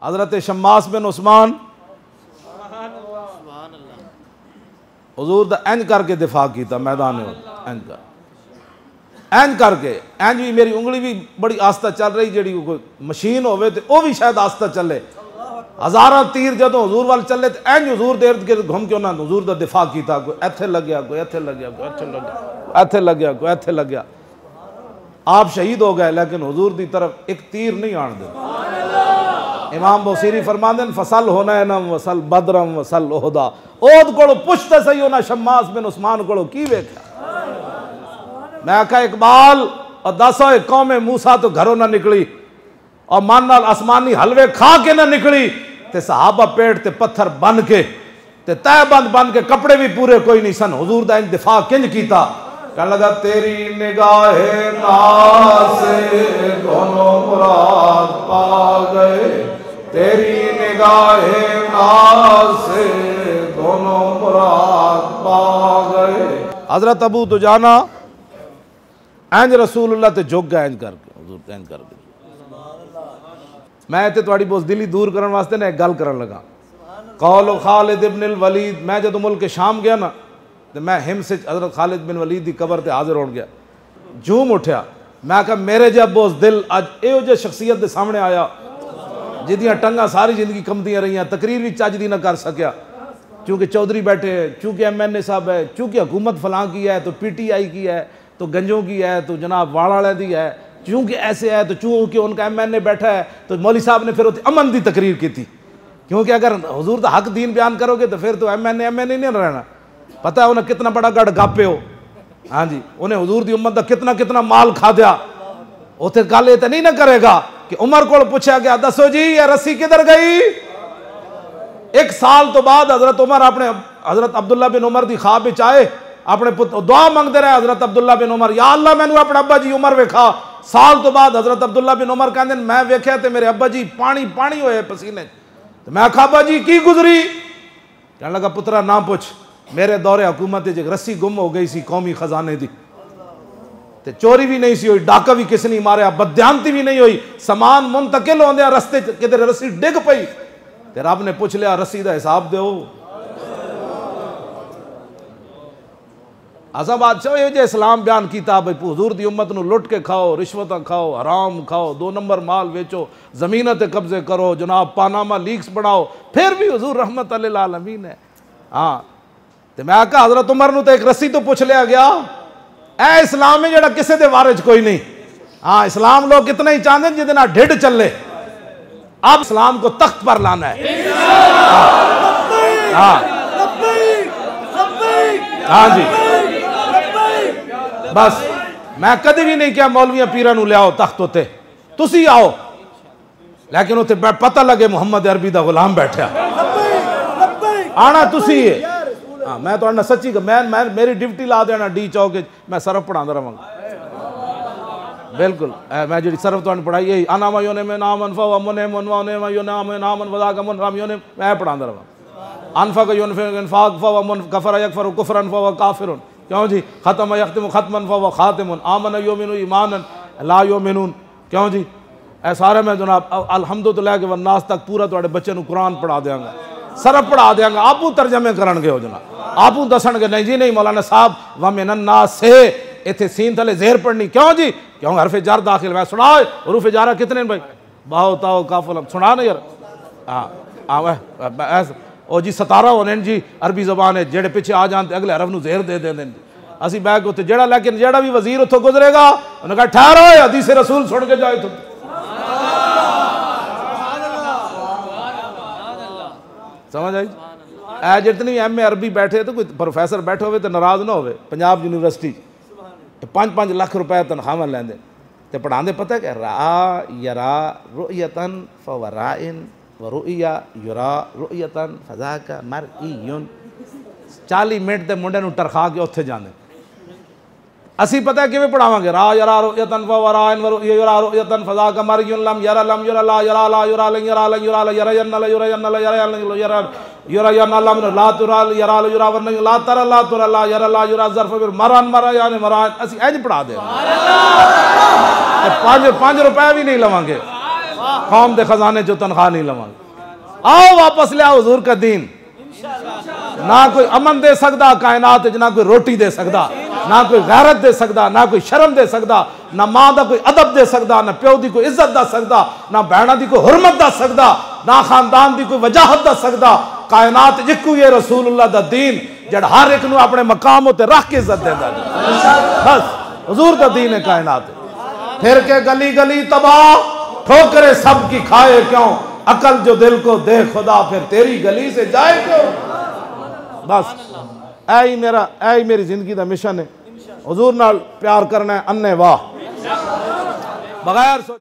हज़रत शम्मास बिन उस्मान हुजूर दा इंज करके दिफा किया मैदान में, इंज करके, इंज भी मेरी उंगली भी बड़ी आस्ता चल रही, जी कोई मशीन होवे तो वह भी शायद आस्ता चले। हज़ारा तीर जदों हजूर वाल चले तो इंज हजूर देर गिर्द घूम के उन्होंने हजूर का दिफा किया, कोई इत्थे लग गया, कोई इत्थे लग गया, कोई इत्थे लग गया, इत्थे लग गया, कोई इत्थे लग गया। आप शहीद हो गए लेकिन हजूर की तरफ एक तीर नहीं आन दे। इमाम बौसीरी फरमाते हैं फसल होना नम वसल बदरम वसल ओहदा, ओद को पुछ तो सही होना शम्मास बिन उस्मान को की वेख्या। मैं आखा इकबाल और 10 कौम मूसा तो घरों ना निकली और मन नाल आसमानी हलवे खा के ना निकली, ते सहाबा पेट ते पत्थर बन के ते तहबंद बन के कपड़े भी पूरे कोई नहीं सन। हुजूर दा इंज दिफा किंज कीता, कहने लगा तेरी निगाहे नाज़ से दोनों मुराद पा गए, तेरी निगाहे नाज़ से दोनों मुराद पा गए। हजरत अबू दुजाना इंज रसूलुल्लाह ते झुक गए, इंज करके हुजूर इंज करके। मैं इतने थोड़ी बहुत दिली दूर करने वास्ते ना एक गल करन लगा। कौल खालिद इब्न वलीद, मैं जब मुल्क शाम गया ना तो मैं हिम से हजरत खालिद बिन वलीद की कबर से हाजिर हो गया, झूम उठा। मैं कहा मेरे जब बोस दिल अज एहो जे शख्सियत के सामने आया जिदियाँ टंगा सारी जिंदगी कमदियाँ रही, तकरीर भी चज दी ना कर सकिया, चूँकि चौधरी बैठे हैं, चूँकि MNA साहब है, चूँकि हुकूमत फलां की है तो PTI की है, तो गंजों की है, तो जनाब वाला वाले दी है, चूँकि ऐसे है, तो चूँकि उनका MNA बैठा है तो मौली साहब ने फिर अमन की तकरीर की थी, क्योंकि अगर हुजूर का हक दीन बयान करोगे तो फिर तो MNA नहीं रहना। पता है उन्हें कितना बड़ा गढ़ गापे हो, हाँ जी, उन्हें हुजूर की उम्मत का कितना कितना माल खा दिया। उसे गल ये तो नहीं ना करेगा कि उमर को पूछा गया दसो जी ये रस्सी किधर गई। 1 साल तो बाद हजरत उमर अपने हजरत अब्दुल्ला बिन उमर की ख्वाब विच आए, अपने पुत्र दुआ मंगते रहे हजरत अब्दुल्ला बिन उमर, या अल्लाह मैनू अपने अब्बा जी उमर वेखा। साल तो बाद हजरत अब्दुल्ला बिन उमर कहते मैं वेख्या तो मेरे अब्बा जी पानी पानी होए पसीने, तो मैं आखा अब्बा जी की गुजरी। कहने लगा पुत्रा ना पूछ, मेरे दौरे हुकूमत एक रस्सी गुम हो गई सी कौमी खजाने की, ते चोरी भी नहीं सी हुई, डाका भी किसी नहीं मारिया, बदयांती भी नहीं हुई, समान मुंतकिल होंदे रस्ते किधर रस्सी डिग पई ते रब ने पूछ लिया रस्सी का हिसाब दो। असा बादशाह ये जो इस्लाम बयान किया भाई हुजूर की उम्मत नूं लुट के खाओ, रिश्वत खाओ, हराम खाओ, 2 नंबर माल बेचो, जमीन ते कब्जे करो, जनाब पानामा लीक्स बनाओ, फिर भी हुजूर रहमत लिल आलमीन है। हाँ तो मैं आखा हजरत उमर नूं तो एक रस्सी तो पूछ लिया गया, ए इस्लाम है जड़ा किसी के बारे च कोई नहीं। हाँ इस्लाम लोग कितना ही चाहते जिहदे नाल ढिड चले, अब इस्लाम को तख्त पर लाना है। हाँ जी बस मैं कभी भी नहीं क्या मौलवियां पीरां नूं लियाओ तख्त उत्ते, तुसी आओ, लेकिन उत्ते पता लगे मुहम्मद अरबी दा गुलाम बैठा, आना तुसी है। हाँ मैं तो सच्ची मैं मेरी ड्यूटी ला देना डी चौक, मैं सरफ पढ़ाता रहांगा बिल्कुल। मैं जी सरफ तो पढ़ाई है अनामा योने में नाम अनफा वने मनवाने में यो नाम नाम वदा का मन राम योने मैं पढ़ाता रहा। अनफा का योन इनफाक फ मन कफर यकफर कुफरन फ काफिरुन, क्यों जी खत्म यख्तिम खत्मन फ खातिमुन आमन योमिनु ईमानन ला योमिनून, क्यों जी ए सारे मैं जनाब अल्हम्दुलिल्लाह के वन्नास तक पूरा तुहाडे बच्चे नूं कुरान पढ़ा देंगा, सरफ पढ़ा देंगा, आपू तर्जमे करनगे हो जना, आपू दसणगे नहीं जी नहीं मौलाना साहब व मिनन नास से इत्थे सीन थले ज़ेर पढ़नी, क्यों जी क्यों हरफे जार दाखिल मैं सुना हरूफे जारा कितने भाई बाहो ताओ काफल सुना ना यार। हाँ ओ जी 17 होने जी अरबी जबान है, जेड़े पिछे आ जाते अगले हरफ नूं ज़ेर दे देंगे असी बैग उत्ते जेड़ा, लेकिन जेड़ा भी वजीर उत्थों गुजरेगा उन्हें कहा ठहरो हदीस रसूल सुन के जाए तुम। समझ आई? ए जितनी MA अरबी बैठे तो कोई प्रोफैसर बैठे हो तो नाराज ना हो। पंजाब यूनिवर्सिटी 5-5 लाख रुपए तनख्वाह लेंदे ते पढ़ाते पता क्या रा यरा रुयतन फवराइन व रुया युरा रुयतन फजाका मरईयुन। 40 मिनट के मुंडे नूं टरखा के उत्थे जांदे। असी पता है किवें पढ़ावांगे रा यरा रुयतन फवराइन व रुया युरा रुयतन फजाका मरईयुन लम यरा ला यरा ला युरा ला यरा ला युरा ला यरा यन्ना ला युरा यन्ना ला यरा यन्ना यरा युरा यन्ना ला ला तुरा यरा ला युरा वरना ला तरा ला यरा ला युरा ज़र्फ फिर मरान मरा यानी मरान असी इंज पढ़ा दे। 5 रुपए भी नहीं लवांगे। कौम दे खजाने जो तनख्वाह नहीं लवांगे। आओ वापस ले आओ हुजूर का दीन। ना कोई अमन दे सकता कायनात, ना कोई रोटी दे सकता, ना कोई गैरत दे सकता, ना कोई शर्म दे सकता, ना मां का कोई अदब दे सकता, ना प्यो की कोई इज्जत दस सकता, ना भैणा की कोई हुरमत दस सकता, ना खानदान की कोई वजाहत दस सकता। कायनात जिक्कू ये रसूलुल्लाह दा दीन जड़ा हर एक नूं अपने मकाम उत्ते रख के इज्जत देंदा। बस हुजूर दा दीन है कायनात। फिर के गली गली तबाह, ठोकरे सब की खाए क्यों, अकल जो दिल को दे खुदा, फिर तेरी गली से जाए क्यों। बस ऐ मेरी जिंदगी का मिशन है, हुजूर नाल प्यार करना है अन्ने वाह, बगैर